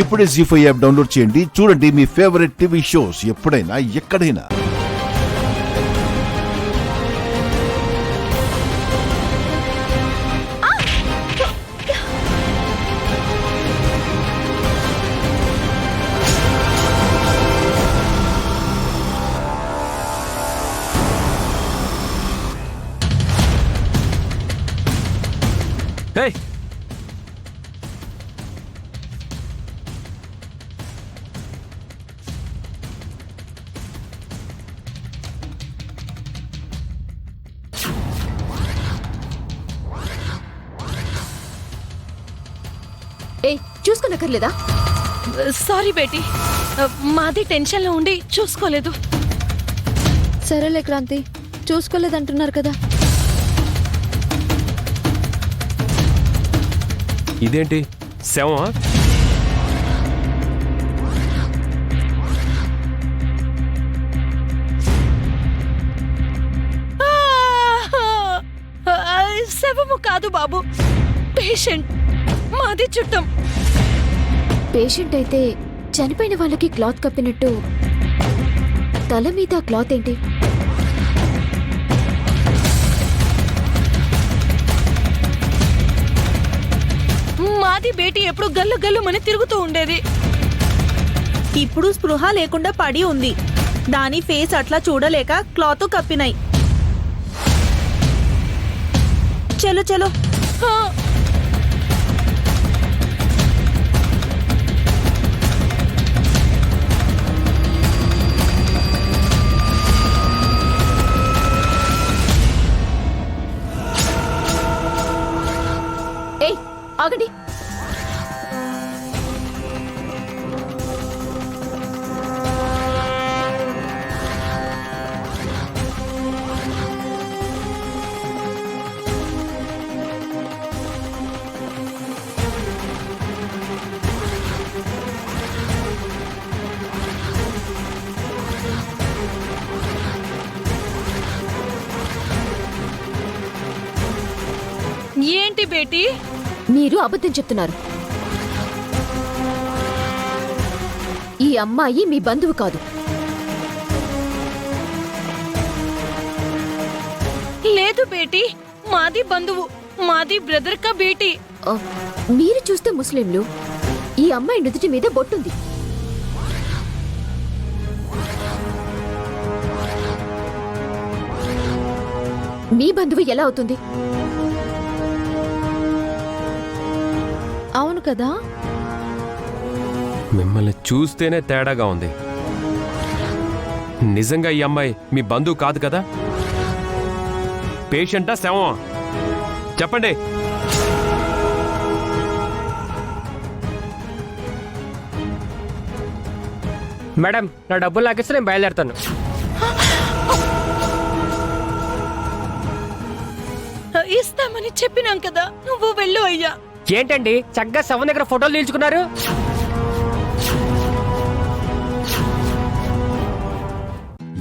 ఇప్పుడే జీ5 app download చేయండి. చూడండి మీ ఫేవరెట్ టీవీ షోస్ ఎప్పుడైనా ఎక్కడైనా. Hey! చూసుకునక్కర్లేదా? సారీ బేటీ, మాది టెన్షన్లో ఉండి చూసుకోలేదు. సరేలే క్రాంతి, చూసుకోలేదంటున్నారు కదా. ఇదేంటి శవమా? శవము కాదు బాబు, పేషెంట్. మాది చుట్టం. పేషెంట్ అయితే చనిపోయిన వాళ్ళకి క్లాత్ కప్పినట్టు తల మీద క్లాత్ ఏంటి? మాది బేటీ ఎప్పుడు గల్లు గల్లుమని తిరుగుతూ ఉండేది. ఇప్పుడు స్పృహ లేకుండా పడి ఉంది. దాని ఫేస్ అట్లా చూడలేక క్లాత్ కప్పినాయి. చలో చలో. ఏయ్ ఆగండి. ఏంటి బేటీ? మీరు అబద్ధం చెప్తున్నారు. ఈ అమ్మాయి మీ బంధువు కాదు. లేదు బేటీ, మాది బంధువు. మాది బ్రదర్ కా బేటీ. ఆ, మీరు చూస్తే ముస్లింలు. ఈ అమ్మాయి నుదుటి మీద బొట్టుంది. మీ బంధువు ఎలా అవుతుంది? అవును కదా. మిమ్మల్ని చూస్తేనే తేడాగా ఉంది. నిజంగా ఈ అమ్మాయి మీ బంధువు కాదు కదా? పేషెంటా శవమా? చెప్పండి. మేడం, నా డబ్బులు లాగేస్తే నేను బయలుదేరుతాను. ఇస్తామని చెప్పినాం కదా, నువ్వు వెళ్ళు అయ్యా. ఏంటండి చక్కగా శవం దగ్గర ఫోటోలు తీల్చుకున్నారు?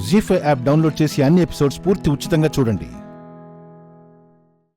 జీ5 యాప్ డౌన్లోడ్ చేసి అన్ని ఎపిసోడ్స్ పూర్తి ఉచితంగా చూడండి.